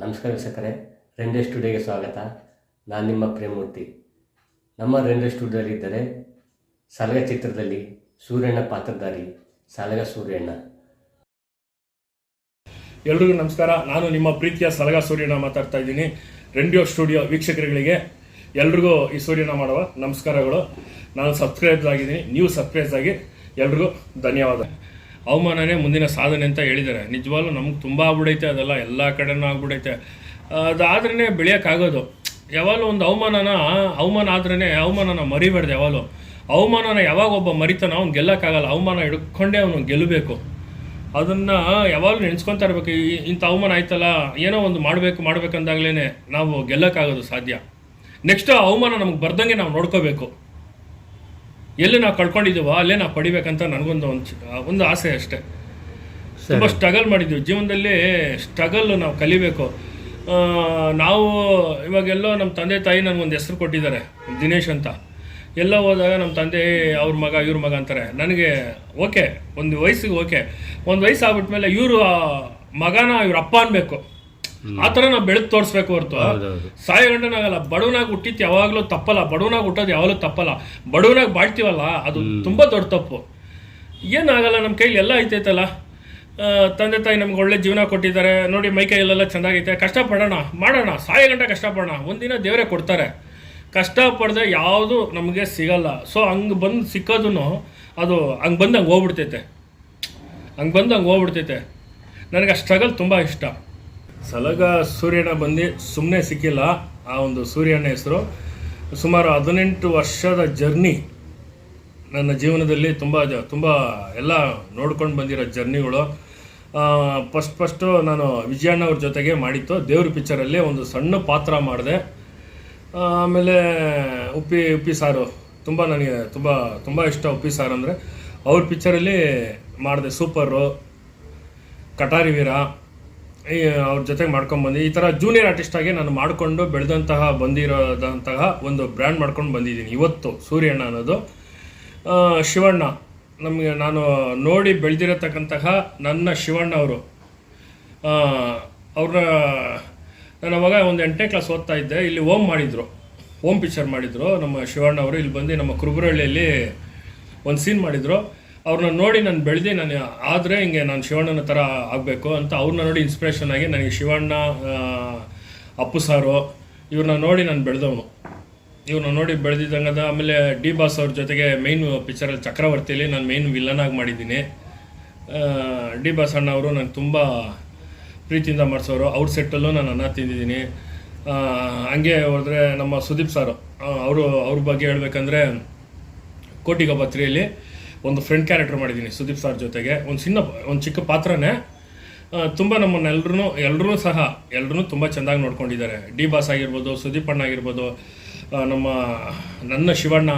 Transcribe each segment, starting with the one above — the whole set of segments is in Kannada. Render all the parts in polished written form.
ನಮಸ್ಕಾರ ವೀಕ್ಷಕರೇ, ರೆಂಡೆ ಸ್ಟುಡಿಯೋಗೆ ಸ್ವಾಗತ. ನಾನು ನಿಮ್ಮ ಪ್ರೇಮಮೂರ್ತಿ. ನಮ್ಮ ರೆಂಡೆ ಸ್ಟುಡಿಯೋದಲ್ಲಿದ್ದರೆ ಸಲಗ ಚಿತ್ರದಲ್ಲಿ ಸೂರ್ಯಣ್ಣ ಪಾತ್ರಧಾರಿ ಸಲಗ ಸೂರ್ಯಣ್ಣ. ಎಲ್ರಿಗೂ ನಮಸ್ಕಾರ. ನಾನು ನಿಮ್ಮ ಪ್ರೀತಿಯ ಸಲಗ ಸೂರ್ಯಣ್ಣ ಮಾತಾಡ್ತಾ ಇದ್ದೀನಿ. ರೆಂಡಿಯೋ ಸ್ಟುಡಿಯೋ ವೀಕ್ಷಕರುಗಳಿಗೆ ಎಲ್ರಿಗೂ ಈ ಸೂರ್ಯಣ್ಣ ಮಾಡುವ ನಮಸ್ಕಾರಗಳು. ನಾನು ಸಬ್ಸ್ಕ್ರೈಬ್ ಆಗಿದ್ದೀನಿ, ನೀವು ಸಬ್ಸ್ಕ್ರೈಬ್ ಆಗಿ ಎಲ್ರಿಗೂ ಧನ್ಯವಾದ. ಅವಮಾನನೇ ಮುಂದಿನ ಸಾಧನೆ ಅಂತ ಹೇಳಿದ್ದಾರೆ. ನಿಜವಾಗ್ಲೂ ನಮ್ಗೆ ತುಂಬ ಆಗ್ಬಿಡೈತೆ, ಅದೆಲ್ಲ ಎಲ್ಲ ಕಡೆನೂ ಆಗ್ಬಿಡೈತೆ. ಅದಾದ್ರೇ ಬೆಳೆಯೋಕ್ಕಾಗೋದು. ಯಾವಾಗಲೂ ಒಂದು ಅವಮಾನ ಆದ್ರೇ ಅವಮಾನನ ಮರಿಬಾರ್ದು. ಅವಮಾನನ ಯಾವಾಗ ಒಬ್ಬ ಮರಿತಾನ ಅವ್ನು ಗೆಲ್ಲಕ್ಕಾಗಲ್ಲ. ಅವಮಾನ ಹಿಡ್ಕೊಂಡೇ ಅವನು ಗೆಲ್ಲಬೇಕು. ಅದನ್ನು ಯಾವಾಗಲೂ ನೆನೆಸ್ಕೊತಾ ಇರ್ಬೇಕು. ಇಂಥ ಅವಮಾನ ಆಯ್ತಲ್ಲ, ಏನೋ ಒಂದು ಮಾಡ್ಬೇಕಂದಾಗ್ಲೇ ನಾವು ಗೆಲ್ಲಕ್ಕಾಗೋದು ಸಾಧ್ಯ. ನೆಕ್ಸ್ಟ್ ಅವಮಾನ ನಮ್ಗೆ ಬರ್ದಂಗೆ ನಾವು ನೋಡ್ಕೋಬೇಕು. ಎಲ್ಲಿ ನಾವು ಕಳ್ಕೊಂಡಿದ್ದೀವೋ ಅಲ್ಲೇ ನಾವು ಪಡಿಬೇಕಂತ ನನಗೊಂದು ಒಂದು ಆಸೆ ಅಷ್ಟೇ. ತುಂಬ ಸ್ಟ್ರಗಲ್ ಮಾಡಿದ್ದೀವಿ ಜೀವನದಲ್ಲಿ. ಸ್ಟ್ರಗಲ್ ನಾವು ಕಲಿಬೇಕು. ನಾವು ಇವಾಗೆಲ್ಲೋ ನಮ್ಮ ತಂದೆ ತಾಯಿ ನನಗೊಂದು ಹೆಸರು ಕೊಟ್ಟಿದ್ದಾರೆ, ದಿನೇಶ್ ಅಂತ. ಎಲ್ಲ ಹೋದಾಗ ನಮ್ಮ ತಂದೆ ಅವ್ರ ಮಗ ಇವ್ರ ಮಗ ಅಂತಾರೆ. ನನಗೆ ಓಕೆ, ಒಂದು ವಯಸ್ಸಿಗೆ ಓಕೆ. ಒಂದು ವಯಸ್ಸು ಆಗ್ಬಿಟ್ಮೇಲೆ ಇವರು ಮಗನ ಇವ್ರ ಅಪ್ಪ ಅನ್ಬೇಕು. ಆ ಥರ ನಾವು ಬೆಳೆದು ತೋರಿಸ್ಬೇಕು ಹೊರತು ಸಾಯೋ ಗಂಟನಾಗಲ್ಲ. ಬಡವನಾಗಿ ಹುಟ್ಟಿತ್ತು ಯಾವಾಗಲೂ ತಪ್ಪಲ್ಲ. ಬಡವನಾಗಿ ಹುಟ್ಟೋದು ಯಾವಾಗಲೂ ತಪ್ಪಲ್ಲ. ಬಡವನಾಗಿ ಬಾಳ್ತೀವಲ್ಲ, ಅದು ತುಂಬ ದೊಡ್ಡ ತಪ್ಪು. ಏನಾಗಲ್ಲ, ನಮ್ಮ ಕೈಲಿ ಎಲ್ಲ ಐತೈತಲ್ಲ. ತಂದೆ ತಾಯಿ ನಮ್ಗೆ ಒಳ್ಳೆ ಜೀವನ ಕೊಟ್ಟಿದ್ದಾರೆ ನೋಡಿ. ಮೈ ಕೈಯಲ್ಲೆಲ್ಲ ಚೆಂದಾಗೈತೆ. ಕಷ್ಟಪಡೋಣ, ಮಾಡೋಣ, ಸಾಯೋ ಗಂಟೆ ಕಷ್ಟಪಡೋಣ. ಒಂದಿನ ದೇವರೇ ಕೊಡ್ತಾರೆ. ಕಷ್ಟಪಡದೆ ಯಾವುದು ನಮಗೆ ಸಿಗಲ್ಲ. ಸೊ ಹಂಗೆ ಬಂದು ಸಿಕ್ಕೋದು ಅದು ಹಂಗೆ ಬಂದು ಹಂಗೆ ಹೋಗ್ಬಿಡ್ತೈತೆ. ನನಗೆ ಆ ಸ್ಟ್ರಗಲ್ ತುಂಬ ಇಷ್ಟ. ಸಲಗ ಸೂರ್ಯಣ್ಣ ಬಂದು ಸುಮ್ಮನೆ ಸಿಕ್ಕಿಲ್ಲ. ಆ ಒಂದು ಸೂರ್ಯಣ್ಣ ಹೆಸರು ಸುಮಾರು 18 ವರ್ಷದ ಜರ್ನಿ ನನ್ನ ಜೀವನದಲ್ಲಿ. ತುಂಬ ಎಲ್ಲ ನೋಡ್ಕೊಂಡು ಬಂದಿರೋ ಜರ್ನಿಗಳು. ಫಸ್ಟು ನಾನು ವಿಜಯಣ್ಣ ಅವ್ರ ಜೊತೆಗೆ ಮಾಡಿತ್ತು ದೇವ್ರ ಪಿಕ್ಚರಲ್ಲಿ ಒಂದು ಸಣ್ಣ ಪಾತ್ರ ಮಾಡಿದೆ. ಆಮೇಲೆ ಉಪ್ಪಿ ಸಾರು ನನಗೆ ತುಂಬ ಇಷ್ಟ. ಉಪ್ಪಿ ಸಾರು ಅಂದರೆ ಅವ್ರ ಪಿಕ್ಚರಲ್ಲಿ ಮಾಡಿದೆ. ಸೂಪರು, ಕಟಾರಿ ವೀರ, ಅವ್ರ ಜೊತೆಗೆ ಮಾಡ್ಕೊಂಡ್ಬಂದು ಈ ಥರ ಜೂನಿಯರ್ ಆರ್ಟಿಸ್ಟಾಗಿ ನಾನು ಮಾಡಿಕೊಂಡು ಬಂದಿರೋದಂತಹ ಒಂದು ಬ್ರ್ಯಾಂಡ್ ಮಾಡ್ಕೊಂಡು ಬಂದಿದ್ದೀನಿ ಇವತ್ತು. ಸೂರ್ಯಣ್ಣ ಅನ್ನೋದು ಶಿವಣ್ಣ ನಮಗೆ, ನಾನು ನೋಡಿ ಬೆಳೆದಿರತಕ್ಕಂತಹ ನನ್ನ ಶಿವಣ್ಣ ಅವರು. ಅವ್ರನ್ನ ನಾನು ಅವಾಗ ಒಂದು 8ನೇ ಕ್ಲಾಸ್ ಓದ್ತಾ ಇದ್ದೆ. ಇಲ್ಲಿ ಓಮ್ ಪಿಕ್ಚರ್ ಮಾಡಿದರು ನಮ್ಮ ಶಿವಣ್ಣ ಅವರು. ಇಲ್ಲಿ ಬಂದು ನಮ್ಮ ಕುರುಬರಹಳ್ಳಿಯಲ್ಲಿ ಒಂದು ಸೀನ್ ಮಾಡಿದರು. ಅವ್ರನ್ನ ನೋಡಿ ನಾನು ಬೆಳೆದು, ಆದರೆ ಹಿಂಗೆ ನಾನು ಶಿವಣ್ಣನ ಥರ ಆಗಬೇಕು ಅಂತ ಅವ್ರನ್ನ ನೋಡಿ ಇನ್ಸ್ಪಿರೇಷನ್ ಆಗಿ ನನಗೆ ಶಿವಣ್ಣ, ಅಪ್ಪು ಸಾರು ಇವ್ರನ್ನ ನೋಡಿ ನಾನು ಬೆಳೆದವನು. ಇವ್ರನ್ನ ನೋಡಿ ಬೆಳೆದಿದ್ದಂಗದ. ಆಮೇಲೆ ಡಿ ಬಾಸ್ ಅವ್ರ ಜೊತೆಗೆ ಮೈನ್ ಪಿಕ್ಚರಲ್ಲಿ ಚಕ್ರವರ್ತಿಯಲ್ಲಿ ನಾನು ಮೈನ್ ವಿಲನ್ ಆಗಿ ಮಾಡಿದ್ದೀನಿ. ಡಿ ಬಾಸ್ ಅಣ್ಣ ಅವರು ನನಗೆ ತುಂಬ ಪ್ರೀತಿಯಿಂದ ಮಾಡಿಸೋರು. ಅವ್ರ ಸೆಟ್ಟಲ್ಲೂ ನಾನು ಅನ್ನ ತಿಂದಿದ್ದೀನಿ. ಹಂಗೆ ಹೋದರೆ ನಮ್ಮ ಸುದೀಪ್ ಸಾರು ಅವ್ರ ಬಗ್ಗೆ ಹೇಳ್ಬೇಕಂದ್ರೆ, ಕೋಟಿಗೊಬ್ಬ 3ಯಲ್ಲಿ ಒಂದು ಫ್ರೆಂಡ್ ಕ್ಯಾರೆಕ್ಟರ್ ಮಾಡಿದ್ದೀನಿ ಸುದೀಪ್ ಸರ್ ಜೊತೆಗೆ. ಒಂದು ಚಿಕ್ಕ ಪಾತ್ರನೇ. ತುಂಬ ಎಲ್ಲರೂ ತುಂಬ ಚೆಂದಾಗಿ ನೋಡ್ಕೊಂಡಿದ್ದಾರೆ. ಡಿ ಬಾಸ್ ಆಗಿರ್ಬೋದು, ಸುದೀಪ್ ಅಣ್ಣ ಆಗಿರ್ಬೋದು, ನನ್ನ ಶಿವಣ್ಣ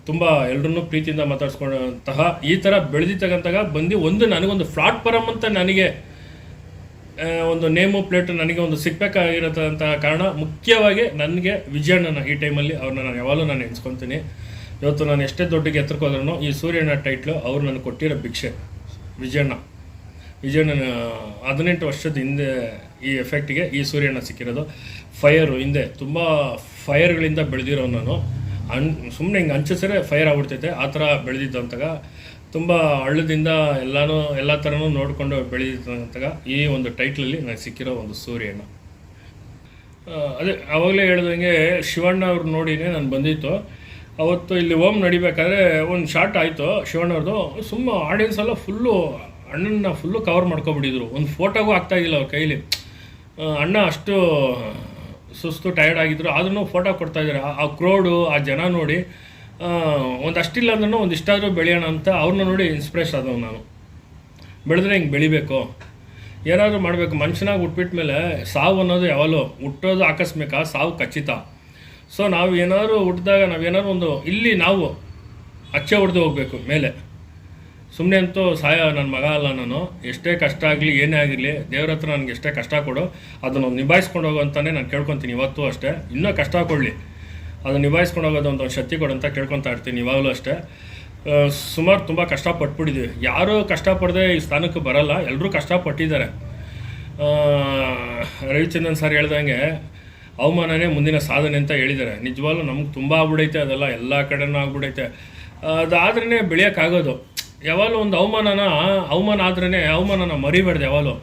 ತುಂಬ ಎಲ್ಲರೂ ಪ್ರೀತಿಯಿಂದ ಮಾತಾಡ್ಸ್ಕೊಂಡಂತಹ ಈ ಥರ ಬೆಳೆದಿರ್ತಕ್ಕಂತಹ ಬಂದು ನನಗೊಂದು ಪ್ಲಾಟ್ಫಾರಮ್ ಅಂತ ನನಗೆ ಒಂದು ನೇಮು ಪ್ಲೇಟ್ ನನಗೆ ಒಂದು ಸಿಗ್ಬೇಕಾಗಿರತಂತಹ ಕಾರಣ ಮುಖ್ಯವಾಗಿ ನನಗೆ ವಿಜಯಣ್ಣನ. ಈ ಟೈಮಲ್ಲಿ ಅವ್ರನ್ನ ನಾನು ಯಾವಾಗಲೂ ಎನ್ಸ್ಕೊತೀನಿ. ಇವತ್ತು ನಾನು ಎಷ್ಟೇ ದೊಡ್ಡಗೆ ಎತ್ತರಕ್ಕೆ ಹೋದ್ರೂ ಈ ಸೂರ್ಯಣ್ಣ ಟೈಟ್ಲು ಅವ್ರು ನನಗೆ ಕೊಟ್ಟಿರೋ ಭಿಕ್ಷೆ. ವಿಜಯಣ್ಣ 18 ವರ್ಷದ ಹಿಂದೆ ಈ ಎಫೆಕ್ಟಿಗೆ ಈ ಸೂರ್ಯಣ್ಣ ಸಿಕ್ಕಿರೋದು. ಹಿಂದೆ ತುಂಬ ಫೈರ್ಗಳಿಂದ ಬೆಳೆದಿರೋ ನಾನು. ಸುಮ್ಮನೆ ಹಿಂಗೆ ಹಂಚಿಸಿದ್ರೆ ಫೈರ್ ಆಗ್ಬಿಡ್ತೈತೆ, ಆ ಥರ ಬೆಳೆದಿದ್ದಂತಾಗ. ತುಂಬ ಹಳ್ಳದಿಂದ ಎಲ್ಲ ಥರನೂ ನೋಡಿಕೊಂಡು ಬೆಳೆದಿದ್ದಂತಾಗ ಈ ಒಂದು ಟೈಟ್ಲಲ್ಲಿ ನನಗೆ ಸಿಕ್ಕಿರೋ ಒಂದು ಸೂರ್ಯಣ್ಣ. ಅದೇ ಆವಾಗಲೇ ಹೇಳ್ದಂಗೆ ಶಿವಣ್ಣ ಅವ್ರು ನೋಡಿನೇ ನಾನು ಬಂದಿತ್ತು. ಅವತ್ತು ಇಲ್ಲಿ ಓಮ್ ನಡಿಬೇಕಾದ್ರೆ ಒಂದು ಶಾರ್ಟ್ ಆಯಿತು ಶಿವಣ್ಣವ್ರದ್ದು. ಆಡಿಯನ್ಸ್ ಎಲ್ಲ ಅಣ್ಣನ ಫುಲ್ಲು ಕವರ್ ಮಾಡ್ಕೊಬಿಟ್ಟಿದ್ರು. ಒಂದು ಫೋಟೋಗೂ ಆಗ್ತಾಯಿದ್ದಿಲ್ಲ ಅವ್ರ ಕೈಲಿ. ಅಣ್ಣ ಅಷ್ಟು ಸುಸ್ತು ಟಯರ್ಡ್ ಆಗಿದ್ರು, ಆದ್ರೂ ಫೋಟೋ ಕೊಡ್ತಾಯಿದ್ದಾರೆ. ಆ ಕ್ರೌಡು, ಆ ಜನ ನೋಡಿ ಒಂದಷ್ಟಿಲ್ಲ ಅಂದ್ರೂ ಒಂದಿಷ್ಟಾದರೂ ಬೆಳೆಯೋಣ ಅಂತ ಅವ್ರನ್ನ ನೋಡಿ ಇನ್ಸ್ಪಿರೇಷನ್ ಆದವು ನಾನು. ಬೆಳೆದ್ರೆ ಹಿಂಗೆ ಬೆಳಿಬೇಕು, ಏನಾದರೂ ಮಾಡಬೇಕು. ಮನುಷ್ಯನಾಗಿ ಹುಟ್ಬಿಟ್ಮೇಲೆ ಸಾವು ಅನ್ನೋದು ಯಾವಾಗಲೂ ಹುಟ್ಟೋದು ಆಕಸ್ಮಿಕ, ಸಾವು ಖಚಿತ. ಸೊ ನಾವು ಏನಾದ್ರು ಹುಟ್ಟಿದಾಗ ನಾವೇನಾದ್ರು ಒಂದು ಇಲ್ಲಿ ನಾವು ಅಚ್ಚೆ ಹೊಡೆದು ಹೋಗಬೇಕು ಮೇಲೆ. ಸುಮ್ಮನೆ ಅಂತೂ ನನ್ನ ಮಗ ಅಲ್ಲ ನಾನು. ಎಷ್ಟೇ ಕಷ್ಟ ಆಗಲಿ, ಏನೇ ಆಗಿರಲಿ, ದೇವ್ರ ಹತ್ರ ನನಗೆ ಎಷ್ಟೇ ಕಷ್ಟ ಕೊಡು, ಅದನ್ನು ನಿಭಾಯಿಸ್ಕೊಂಡು ಹೋಗೋ ಅಂತಲೇ ನಾನು ಕೇಳ್ಕೊತೀನಿ. ಇವತ್ತು ಅಷ್ಟೇ, ಇನ್ನೂ ಕಷ್ಟ ಕೊಡಲಿ, ಅದನ್ನು ನಿಭಾಯಿಸ್ಕೊಂಡು ಹೋಗೋದು ಒಂದು ಶಕ್ತಿ ಕೊಡು ಅಂತ ಕೇಳ್ಕೊತಾ ಇರ್ತೀನಿ ಇವಾಗಲೂ ಅಷ್ಟೇ. ತುಂಬ ಕಷ್ಟಪಟ್ಬಿಟ್ಟಿದ್ದೀವಿ. ಯಾರೂ ಕಷ್ಟಪಡದೆ ಈ ಸ್ಥಾನಕ್ಕೆ ಬರಲ್ಲ, ಎಲ್ಲರೂ ಕಷ್ಟಪಟ್ಟಿದ್ದಾರೆ. ರವಿಚಂದ್ರನ್ ಸರ್ ಹೇಳ್ದಂಗೆ ಅವಮಾನನೇ ಮುಂದಿನ ಸಾಧನೆ ಅಂತ ಹೇಳಿದ್ದಾರೆ. ನಿಜವಾಗ್ಲೂ ನಮ್ಗೆ ತುಂಬ ಆಗ್ಬಿಡೈತೆ ಅದೆಲ್ಲ, ಎಲ್ಲ ಕಡೆನೂ ಆಗ್ಬಿಡೈತೆ. ಅದಾದ್ರೇ ಬೆಳೆಯೋಕ್ಕಾಗೋದು. ಯಾವಾಗಲೂ ಒಂದು ಅವಮಾನ ಆದ್ರೇ ಅವಮಾನನ ಮರಿಬಾರ್ದು.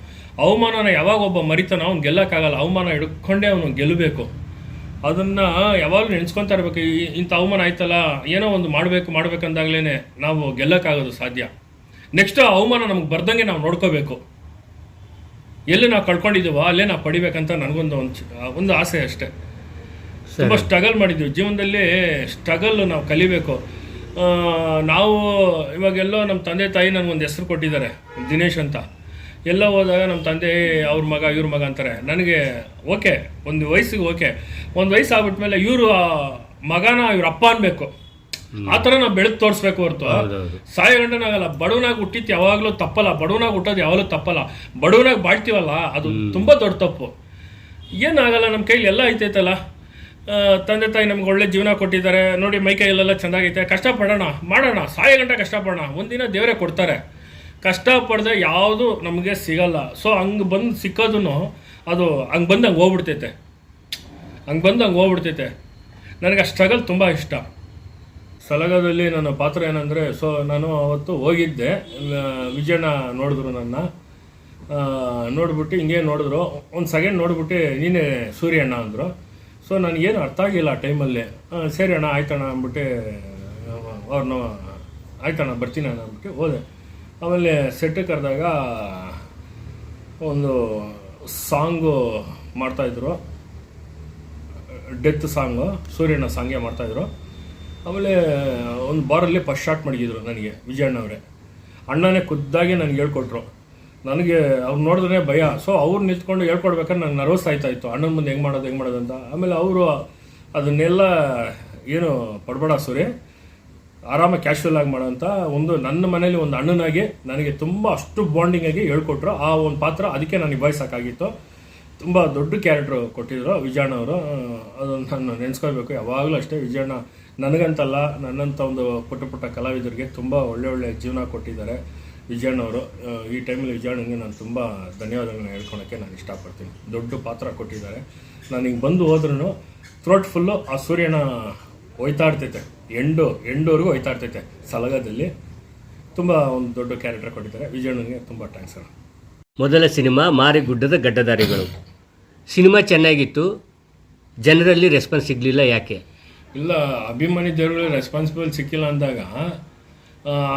ಅವಮಾನನ ಯಾವಾಗ ಒಬ್ಬ ಮರಿತಾನೋ ಅವ್ನು ಗೆಲ್ಲಕ್ಕಾಗಲ್ಲ. ಅವಮಾನ ಹಿಡ್ಕೊಂಡೇ ಅವನು ಗೆಲ್ಲಬೇಕು. ಅದನ್ನು ಯಾವಾಗಲೂ ನೆನೆಸ್ಕೊತಾ ಇರಬೇಕು. ಇಂಥ ಅವಮಾನ ಆಯ್ತಲ್ಲ, ಏನೋ ಒಂದು ಮಾಡ್ಬೇಕಂದಾಗಲೇ ನಾವು ಗೆಲ್ಲಕ್ಕಾಗೋದು ಸಾಧ್ಯ. ನೆಕ್ಸ್ಟ್ ಅವಮಾನ ನಮ್ಗೆ ಬರ್ದಂಗೆ ನಾವು ನೋಡ್ಕೋಬೇಕು. ಎಲ್ಲಿ ನಾವು ಕಳ್ಕೊಂಡಿದ್ದೀವೋ ಅಲ್ಲೇ ನಾವು ಪಡಿಬೇಕಂತ ನನಗೊಂದು ಒಂದು ಆಸೆ ಅಷ್ಟೇ. ತುಂಬ ಸ್ಟ್ರಗಲ್ ಮಾಡಿದ್ದೀವಿ ಜೀವನದಲ್ಲಿ. ಸ್ಟ್ರಗಲ್ ನಾವು ಕಲಿಬೇಕು. ನಾವು ಇವಾಗೆಲ್ಲೋ ನಮ್ಮ ತಂದೆ ತಾಯಿ ನನಗೊಂದು ಹೆಸರು ಕೊಟ್ಟಿದ್ದಾರೆ, ದಿನೇಶ್ ಅಂತ. ಎಲ್ಲ ಹೋದಾಗ ನಮ್ಮ ತಂದೆ ಅವ್ರ ಮಗ ಇವ್ರ ಮಗ ಅಂತಾರೆ. ನನಗೆ ಓಕೆ, ಒಂದು ವಯಸ್ಸಿಗೆ ಓಕೆ. ಒಂದು ವಯಸ್ಸು ಆಗ್ಬಿಟ್ಮೇಲೆ ಇವರು ಮಗನ ಇವ್ರ ಅಪ್ಪ ಅನ್ಬೇಕು. ಆ ಥರ ನಾವು ಬೆಳೆದು ತೋರಿಸ್ಬೇಕು ಹೊರತು ಸಾಯ ಗಂಡನಾಗಲ್ಲ. ಬಡವನಾಗಿ ಹುಟ್ಟಿತ್ತು ಯಾವಾಗಲೂ ತಪ್ಪಲ್ಲ, ಬಡವನಾಗಿ ಹುಟ್ಟೋದು ಯಾವಾಗಲೂ ತಪ್ಪಲ್ಲ. ಬಡವನಾಗಿ ಬಾಳ್ತೀವಲ್ಲ ಅದು ತುಂಬ ದೊಡ್ಡ ತಪ್ಪು. ಏನಾಗಲ್ಲ, ನಮ್ಮ ಕೈಲಿ ಎಲ್ಲ ಐತೈತಲ್ಲ. ತಂದೆ ತಾಯಿ ನಮ್ಗೆ ಒಳ್ಳೆ ಜೀವನ ಕೊಟ್ಟಿದ್ದಾರೆ ನೋಡಿ, ಮೈ ಕೈಯಲ್ಲೆಲ್ಲ ಚೆಂದಾಗೈತೆ. ಕಷ್ಟಪಡೋಣ, ಮಾಡೋಣ, ಸಾಯ ಗಂಟ ಕಷ್ಟಪಡೋಣ. ಒಂದಿನ ದೇವರೇ ಕೊಡ್ತಾರೆ. ಕಷ್ಟಪಡದೆ ಯಾವುದು ನಮಗೆ ಸಿಗಲ್ಲ. ಸೊ ಹಂಗೆ ಬಂದು ಸಿಕ್ಕೋದೂ ಅದು ಹಂಗೆ ಬಂದಂಗೆ ಹೋಗ್ಬಿಡ್ತೈತೆ. ನನಗೆ ಆ ಸ್ಟ್ರಗಲ್ ತುಂಬ ಇಷ್ಟ. ಸಲಗದಲ್ಲಿ ನನ್ನ ಪಾತ್ರ ಏನಂದರೆ, ಸೊ ನಾನು ಅವತ್ತು ಹೋಗಿದ್ದೆ, ವಿಜಯಣ್ಣ ನೋಡಿದ್ರು ನನ್ನ. ನೋಡ್ಬಿಟ್ಟು ಹಿಂಗೆ ನೋಡಿದ್ರು, ಒಂದು ಸೆಕೆಂಡ್ ನೋಡ್ಬಿಟ್ಟು ನೀನೇ ಸೂರ್ಯಣ್ಣ ಅಂದರು. ಸೊ ನನಗೇನು ಅರ್ಥ ಆಗಿಲ್ಲ ಆ ಟೈಮಲ್ಲಿ. ಸರಿ ಅಣ್ಣ ಆಯ್ತಣ್ಣ ಅಂದ್ಬಿಟ್ಟು ಅವ್ರನ್ನ ಆಯ್ತಣ್ಣ ಬರ್ತೀನಿ ಅಣ್ಣ ಅಂದ್ಬಿಟ್ಟು ಹೋದೆ. ಆಮೇಲೆ ಸೆಟ್ಟು ಕರೆದಾಗ ಒಂದು ಸಾಂಗು ಮಾಡ್ತಾಯಿದ್ರು, ಡೆತ್ ಸಾಂಗು, ಸೂರ್ಯಣ್ಣ ಸಾಂಗೇ ಮಾಡ್ತಾಯಿದ್ರು. ಆಮೇಲೆ ಒಂದು ಬಾರಲ್ಲಿ ಫಸ್ಟ್ ಶಾಟ್ ಮಡಗಿದ್ರು ನನಗೆ ವಿಜಯಣ್ಣವರೇ. ಅಣ್ಣನೇ ಖುದ್ದಾಗಿ ನನಗೆ ಹೇಳ್ಕೊಟ್ರು. ನನಗೆ ಅವ್ರು ನೋಡಿದ್ರೆ ಭಯ. ಸೊ ಅವ್ರು ನಿಂತ್ಕೊಂಡು ಹೇಳ್ಕೊಡ್ಬೇಕಾದ್ರೆ ನಂಗೆ ನರ್ವಸ್ ಆಯ್ತಾಯಿತ್ತು, ಅಣ್ಣನ ಮುಂದೆ ಹೆಂಗೆ ಮಾಡೋದು ಅಂತ. ಆಮೇಲೆ ಅವರು ಅದನ್ನೆಲ್ಲ ಏನು ಪಡ್ಬೇಡ ಸೂರಿ, ಆರಾಮಾಗಿ ಕ್ಯಾಶುವಲ್ ಆಗಿ ಮಾಡೋಂಥ ಒಂದು ನನ್ನ ಮನೇಲಿ ಒಂದು ಅಣ್ಣನಾಗಿ ನನಗೆ ತುಂಬ ಅಷ್ಟು ಬಾಂಡಿಂಗ್ ಆಗಿ ಹೇಳ್ಕೊಟ್ರು. ಆ ಒಂದು ಪಾತ್ರ ಅದಕ್ಕೆ ನಾನು ನಿಭಾಯಿಸೋಕ್ಕಾಗಿತ್ತು. ತುಂಬ ದೊಡ್ಡ ಕ್ಯಾರೆಕ್ಟ್ರು ಕೊಟ್ಟಿದ್ರು ವಿಜಯಣ್ಣವರು. ಅದನ್ನು ನಾನು ನೆನೆಸ್ಕೋಬೇಕು ಯಾವಾಗಲೂ ಅಷ್ಟೇ. ವಿಜಯಣ್ಣ ನನಗಂತಲ್ಲ, ನನ್ನಂಥ ಒಂದು ಪುಟ್ಟ ಕಲಾವಿದರಿಗೆ ತುಂಬ ಒಳ್ಳೆ ಜೀವನ ಕೊಟ್ಟಿದ್ದಾರೆ ವಿಜಯಣ್ಣವರು. ಈ ಟೈಮಲ್ಲಿ ವಿಜಯಣ್ಣನಿಗೆ ನಾನು ತುಂಬ ಧನ್ಯವಾದಗಳನ್ನ ಹೇಳ್ಕೊಳಕ್ಕೆ ನಾನು ಇಷ್ಟಪಡ್ತೀನಿ. ದೊಡ್ಡ ಪಾತ್ರ ಕೊಟ್ಟಿದ್ದಾರೆ. ನಾನು ಹಿಂಗೆ ಬಂದು ಹೋದ್ರೂ ಥ್ರೋಟ್ ಫುಲ್ಲು ಆ ಸೂರ್ಯನ ಹೋಯ್ತಾ ಇರ್ತೈತೆ, ಎಂಡವರೆಗೂ ಹೋಯ್ತಾ ಇರ್ತೈತೆ. ಸಲಗದಲ್ಲಿ ತುಂಬ ಒಂದು ದೊಡ್ಡ ಕ್ಯಾರೆಕ್ಟರ್ ಕೊಟ್ಟಿದ್ದಾರೆ. ವಿಜಯಣ್ಣನಿಗೆ ತುಂಬ ಥ್ಯಾಂಕ್ಸ್ ಅಣ್ಣ. ಮೊದಲ ಸಿನಿಮಾ ಮಾರಿಗುಡ್ಡದ ಗಡ್ಡದಾರಿಗಳು. ಸಿನಿಮಾ ಚೆನ್ನಾಗಿತ್ತು, ಜನರಲ್ಲಿ ರೆಸ್ಪಾನ್ಸ್ ಸಿಗಲಿಲ್ಲ, ಯಾಕೆ? ಇಲ್ಲ, ಅಭಿಮಾನಿ ದೇವರುಗಳು ರೆಸ್ಪಾನ್ಸಿಬಲ್ ಸಿಕ್ಕಿಲ್ಲ ಅಂದಾಗ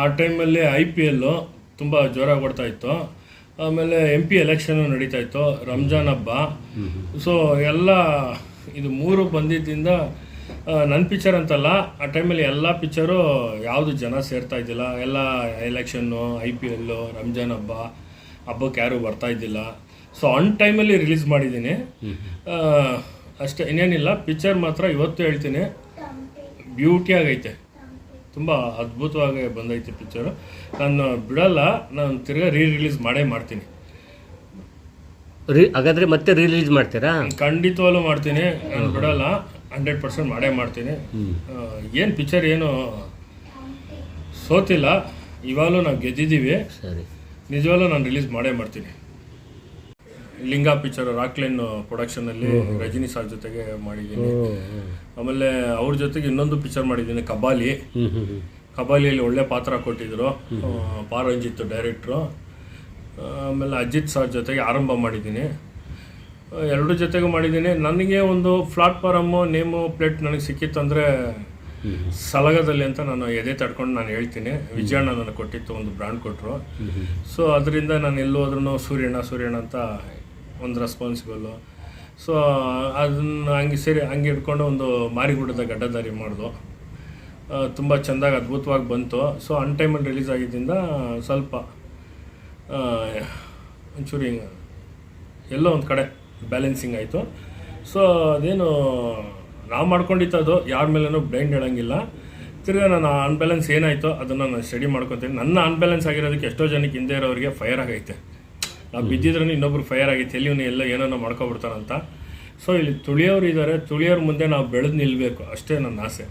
ಆ ಟೈಮಲ್ಲಿ IPL ತುಂಬ ಜೋರಾಗಿ ಓಡ್ತಾ ಇತ್ತು. ಆಮೇಲೆ MP ಎಲೆಕ್ಷನ್ನು ನಡೀತಾ ಇತ್ತು, ರಂಜಾನ್ ಹಬ್ಬ. ಸೊ ಎಲ್ಲ ಇದು ಮೂರು ಬಂದಿದ್ದರಿಂದ ನನ್ನ ಪಿಕ್ಚರ್ ಅಂತಲ್ಲ, ಆ ಟೈಮಲ್ಲಿ ಎಲ್ಲ ಪಿಕ್ಚರು ಯಾವುದು ಜನ ಸೇರ್ತಾ ಇದ್ದಿಲ್ಲ. ಎಲ್ಲ ಎಲೆಕ್ಷನ್ನು, IPL, ರಂಜಾನ್ ಹಬ್ಬಕ್ಕೆ ಯಾರೂ ಬರ್ತಾ ಇದ್ದಿಲ್ಲ. ಸೊ ಆನ್ ಟೈಮಲ್ಲಿ ರಿಲೀಸ್ ಮಾಡಿದ್ದೀನಿ ಅಷ್ಟೇ, ಇನ್ನೇನಿಲ್ಲ. ಪಿಕ್ಚರ್ ಮಾತ್ರ ಇವತ್ತು ಹೇಳ್ತೀನಿ ಬ್ಯೂಟಿಯಾಗೈತೆ, ತುಂಬ ಅದ್ಭುತವಾಗಿ ಬಂದೈತೆ ಪಿಕ್ಚರು. ನಾನು ಬಿಡಲ್ಲ, ನಾನು ತಿರ್ಗಾ ರಿಲೀಸ್ ಮಾಡ್ತೀನಿ. ಹಾಗಾದರೆ ಮತ್ತೆ ರಿಲೀಸ್ ಮಾಡ್ತೀರಾ? ಖಂಡಿತವಾಗ್ಲೂ ಮಾಡ್ತೀನಿ, ನಾನು ಬಿಡಲ್ಲ, 100% ಮಾಡ್ತೀನಿ. ಏನು ಪಿಕ್ಚರ್ ಏನು ಸೋತಿಲ್ಲ, ಇವಾಗಲೂ ನಾವು ಗೆದ್ದಿದ್ದೀವಿ. ಸರಿ, ನಿಜವಾಗ್ಲೂ ನಾನು ರಿಲೀಸ್ ಮಾಡ್ತೀನಿ. ಲಿಂಗಾ ಪಿಕ್ಚರ್ ರಾಕ್ಲೈನ್ ಪ್ರೊಡಕ್ಷನಲ್ಲಿ ರಜನಿ ಸರ್ ಜೊತೆಗೆ ಮಾಡಿದ್ದೀನಿ. ಆಮೇಲೆ ಅವ್ರ ಜೊತೆಗೆ ಇನ್ನೊಂದು ಪಿಕ್ಚರ್ ಮಾಡಿದ್ದೀನಿ, ಕಬಾಲಿಯಲ್ಲಿ ಒಳ್ಳೆ ಪಾತ್ರ ಕೊಟ್ಟಿದ್ರು, ಪಾರಂಜಿತ್ ಡೈರೆಕ್ಟ್ರು. ಆಮೇಲೆ ಅಜಿತ್ ಸರ್ ಜೊತೆಗೆ ಆರಂಭ ಮಾಡಿದ್ದೀನಿ. ಎರಡೂ ಜೊತೆಗೆ ಮಾಡಿದ್ದೀನಿ. ನನಗೆ ಒಂದು ಪ್ಲಾಟ್ಫಾರಮ್ಮು ನೇಮು ಪ್ಲೇಟ್ ನನಗೆ ಸಿಕ್ಕಿತ್ತಂದರೆ ಸಲಗದಲ್ಲಿ ಅಂತ ನಾನು ಎದೆ ತಡ್ಕೊಂಡು ನಾನು ಹೇಳ್ತೀನಿ. ವಿಜಯಣ್ಣ ನನಗೆ ಕೊಟ್ಟಿತ್ತು, ಒಂದು ಬ್ರ್ಯಾಂಡ್ ಕೊಟ್ಟರು. ಸೊ ಅದರಿಂದ ನಾನು ಎಲ್ಲೂ ಹೋದ್ರೂ ಸೂರ್ಯಣ್ಣ ಅಂತ ಒಂದು ರೆಸ್ಪಾನ್ಸಿಬಲ್ಲು. ಸೊ ಅದನ್ನು ಹಂಗೆ ಇಟ್ಕೊಂಡು ಒಂದು ಮಾರಿಗುಡ್ಡದ ಗಡ್ಡದಾರಿ ಮಾಡಿದು. ತುಂಬ ಚೆಂದಾಗಿ ಅದ್ಭುತವಾಗಿ ಬಂತು. ಸೊ ಆನ್ ಟೈಮಲ್ಲಿ ರಿಲೀಸ್ ಆಗಿದ್ದರಿಂದ ಸ್ವಲ್ಪ ಒಂಚೂರು ಹಿಂಗೆ ಎಲ್ಲೋ ಒಂದು ಕಡೆ ಬ್ಯಾಲೆನ್ಸಿಂಗ್ ಆಯಿತು. ಸೊ ಅದೇನು ನಾವು ಮಾಡ್ಕೊಂಡಿದ್ದು ಯಾರ ಮೇಲೂ ಬ್ಲೈಂಡ್ ಹೇಳೋಂಗಿಲ್ಲ. ತಿರ್ಗಿ ನಾನು ಅನ್ಬ್ಯಾಲೆನ್ಸ್ ಏನಾಯಿತೋ ಅದನ್ನು ನಾನು ಸ್ಟಡಿ ಮಾಡ್ಕೊತೀನಿ. ನನ್ನ ಅನ್ಬ್ಯಾಲೆನ್ಸ್ ಆಗಿರೋದಕ್ಕೆ ಎಷ್ಟೋ ಜನಕ್ಕೆ ಹಿಂದೆ ಇರೋರಿಗೆ ಫೈರ್ ಆಗೈತೆ. ನಾವು ಬಿದ್ದಿದ್ರೂ ಇನ್ನೊಬ್ರು ಫೈರ್ ಆಗೈತೆ, ಎಲ್ಲಿ ಎಲ್ಲ ಏನೋ ಮಾಡ್ಕೊಬಿಡ್ತಾರಂತ. ಸೊ ಇಲ್ಲಿ ತುಳಿಯೋರು ಇದ್ದಾರೆ, ತುಳಿಯೋರ ಮುಂದೆ ನಾವು ಬೆಳೆದು ನಿಲ್ಲಬೇಕು, ಅಷ್ಟೇ ನನ್ನ ಆಸೆ.